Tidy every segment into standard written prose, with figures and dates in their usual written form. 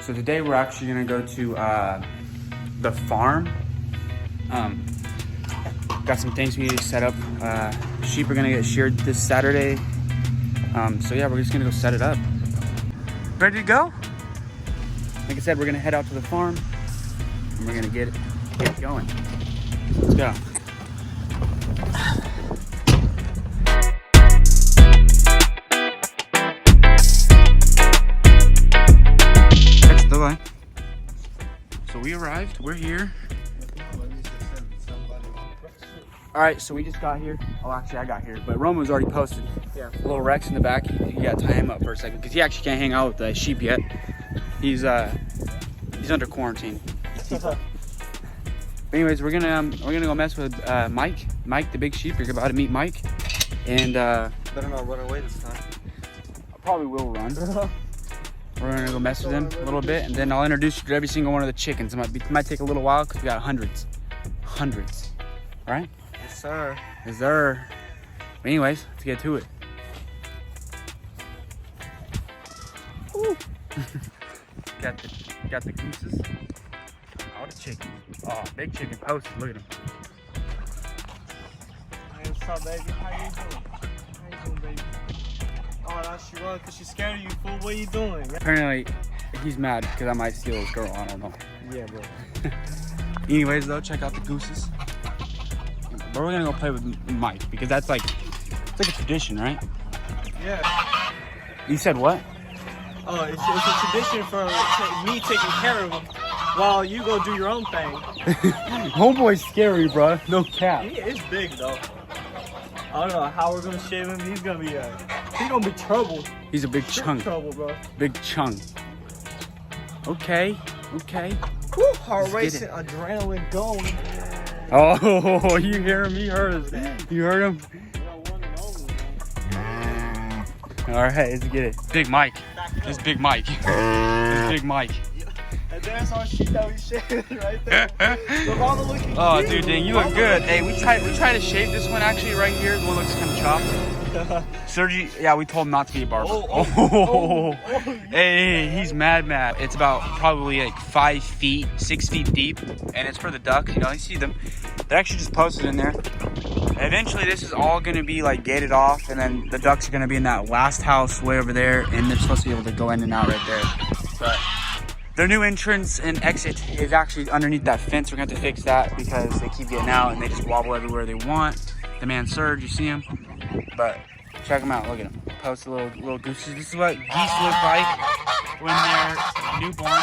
So today we're actually gonna go to the farm. Got some things we need to set up. Sheep are gonna get sheared this Saturday. So yeah, we're just gonna go set it up. Ready to go? Like I said, we're gonna head out to the farm and we're gonna get it going. Let's go. That's the line. So we arrived, we're here. All right, so we just got here. Oh, actually I got here, but Roman was already posted. Yeah. Little Rex in the back, you gotta tie him up for a second because he actually can't hang out with the sheep yet. He's under quarantine. But anyways, we're gonna go mess with Mike. Mike, the big sheep. You're about to meet Mike, and better not run away this time. I probably will run. We're gonna go mess with him a little bit, and then I'll introduce you to every single one of the chickens. It might take a little while because we got hundreds. All right? Yes, sir. Yes, sir. But anyways, let's get to it. Got the gooses. All the chickens. Oh, big chicken posted. Look at him. Hey, what's up, baby? How you doing? How you doing, baby? Oh, that's she run because she's scared of you, fool. What are you doing? Apparently, he's mad because I might steal his girl. I don't know. Yeah, bro. Anyways, though, check out the gooses. But we're gonna go play with Mike because that's like, it's like a tradition, right? Yeah. You said what? Oh, it's a tradition for me taking care of him while you go do your own thing. Homeboy's scary, bro. No cap. He is big, though. I don't know how we're gonna shave him. He's gonna be trouble. He's a big chunk. Trouble, bro. Big chunk. Okay. Woo, heart racing, adrenaline going. Oh, you hear him? He heard us. You heard him? All right, let's get it. Big Mike. This Big Mike. This Big Mike. And there's our sheep that we shaved right there. Look, all the looking Oh, cute. dude, dang, you look good. Hey, we tried to shave this one actually right here. The one looks kind of chopped. Sergi, yeah, we told him not to be a barber. Oh, Hey, he's mad. It's about probably like 5 feet, 6 feet deep, and it's for the ducks. You know, you see them. They're actually just posted in there. Eventually, this is all gonna be like gated off, and then the ducks are gonna be in that last house way over there, and they're supposed to be able to go in and out right there. But their new entrance and exit is actually underneath that fence. We're gonna have to fix that because they keep getting out and they just wobble everywhere they want. The man Serge, you see him? But check them out. Look at them. Post little gooses. This is what geese look like when they're newborn.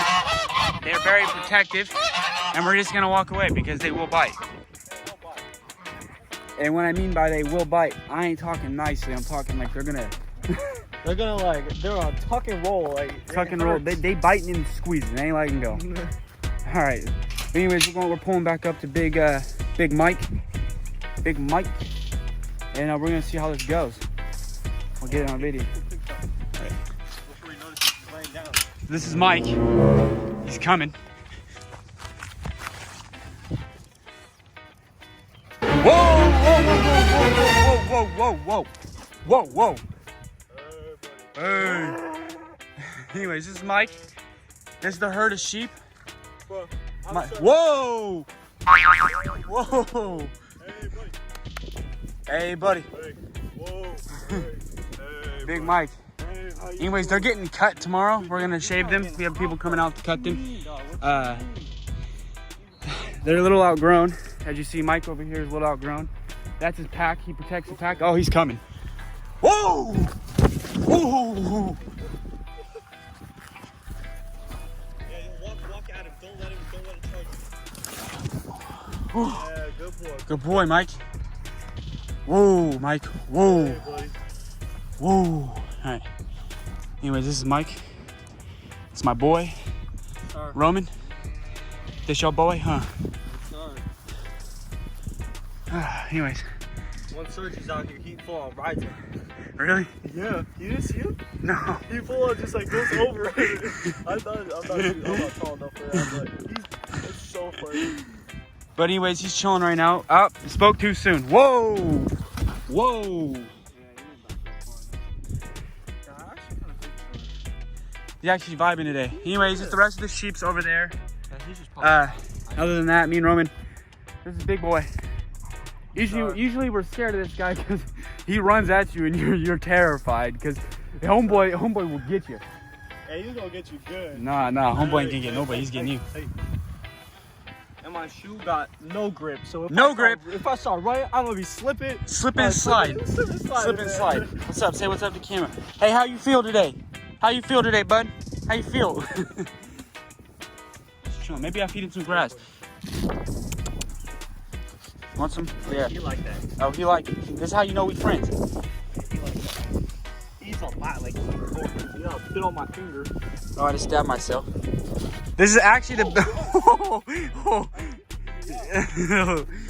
They're very protective, and we're just gonna walk away because they will bite. And what I mean by they will bite, I ain't talking nicely. I'm talking like they're gonna they're on tuck and roll. tuck and roll. They biting and squeezing. They ain't letting go. All right. Anyways, we're pulling back up to Big Mike. Big Mike. And we're gonna see how this goes. We'll get it on video. All right. This is Mike. He's coming. Whoa. Hey. Anyways, this is Mike. This is the herd of sheep. Whoa. Hey, buddy. Hey, whoa. Big Mike. Anyways, they're getting cut tomorrow. We're gonna shave them. We have people coming out to cut them. They're a little outgrown. As you see, Mike over here is a little outgrown. That's his pack. He protects the pack. Oh, he's coming. Whoa! Whoa! Yeah, walk at him. Don't let him charge you. Whew. Yeah, good boy. Good boy, Mike. Whoa, Mike. Whoa. Hey, buddy. Whoa. All right. Anyways, this is Mike. It's my boy, Sorry. Roman. This your boy, huh? Sorry. Anyways. One Sergi's out here, he full on rides him. Really? Yeah. You didn't see him? No. He full on just like goes over it. I'm not tall enough for that, but it's so funny. But anyways, he's chilling right now. Up, spoke too soon. Whoa! Whoa! He's actually vibing today. Anyways, it's the rest of the sheep's over there. Yeah, he's just probably Other than that, me and Roman, this is big boy. Usually we're scared of this guy because he runs at you and you're terrified because homeboy will get you. Hey, he's gonna get you good. Nah, homeboy ain't gonna get nobody. He's getting you. Hey. And my shoe got no grip, so if if I start right, I'm gonna be slipping. Slip and slide. Slip and slide. What's up? Say what's up to camera. Hey, how you feel today? How you feel today, bud? How you feel? Just chilling. Maybe I feed him some grass. Want some? Yeah. He like that. Oh, he like it. This is how you know we friends. He like that. He's a lot like, you know, fit on my finger. Oh, I just stabbed myself. This is actually the.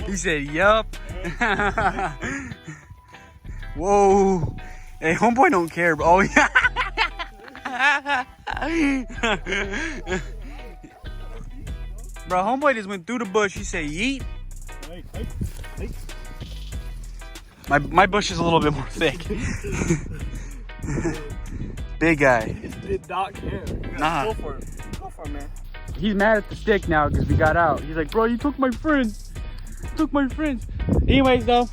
He said, "Yup." Whoa. Hey, homeboy don't care, bro. Oh, yeah. Bro, homeboy just went through the bush. He said, "Yeet." Hey. My bush is a little bit more thick. Big guy. It did not care. Nah. Go for it. Go for it, man. He's mad at the stick now because we got out. He's like, bro, you took my friends. You took my friends. Anyways, though,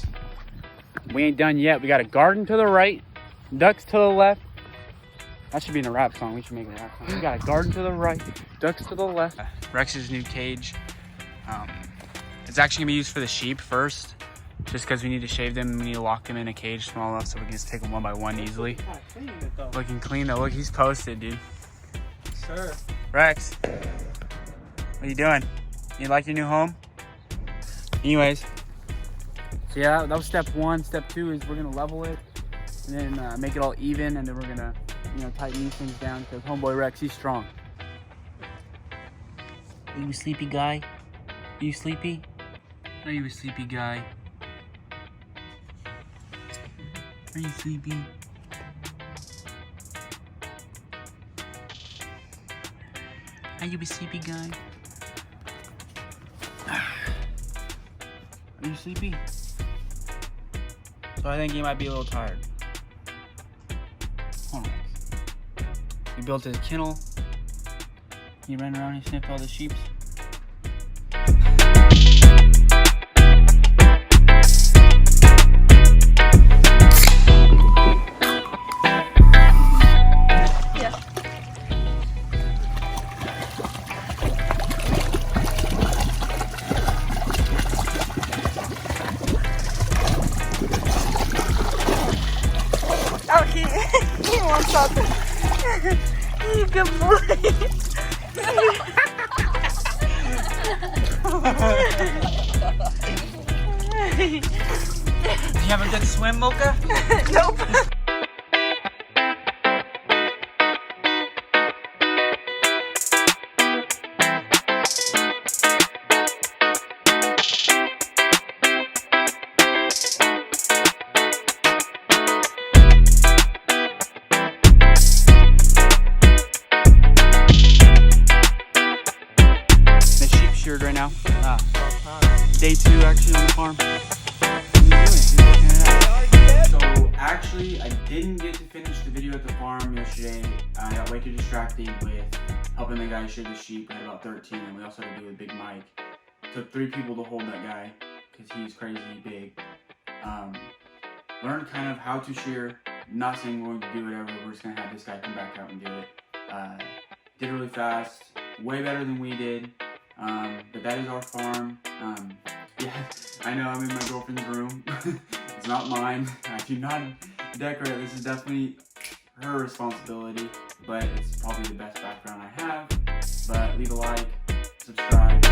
we ain't done yet. We got a garden to the right, ducks to the left. That should be in a rap song. We should make a rap song. We got a garden to the right, ducks to the left. Rex's new cage. It's actually gonna be used for the sheep first, just because we need to shave them and we need to lock them in a cage small enough so we can just take them one by one easily. Looking clean though. Look, he's posted, dude. Sure. Rex, what are you doing? You like your new home? Anyways, so yeah, that was step one. Step two is we're gonna level it and then make it all even, and then we're gonna, you know, tighten these things down because homeboy Rex, he's strong. Are you a sleepy guy? Are you sleepy? Are you a sleepy guy? Are you sleepy? Are you a sleepy guy? Are you sleepy? So I think he might be a little tired. Hold on. He built his kennel. He ran around, he sniffed all the sheeps. Oh, he wants something. Good boy. Did you have a good swim, Mocha? Nope. Right now. Day 2 actually on the farm. What are you doing? So actually I didn't get to finish the video at the farm yesterday. I got way too distracted with helping the guy shear the sheep. I had about 13 and we also had to do a big mic. Took 3 people to hold that guy because he's crazy big. Learned kind of how to shear. Not saying we're going to do whatever, we're just going to have this guy come back out and do it. Did it really fast, way better than we did. But that is our farm. Yeah, I know I'm in my girlfriend's room. It's not mine. I do not decorate. This is definitely her responsibility, but it's probably the best background I have. But leave a like, subscribe.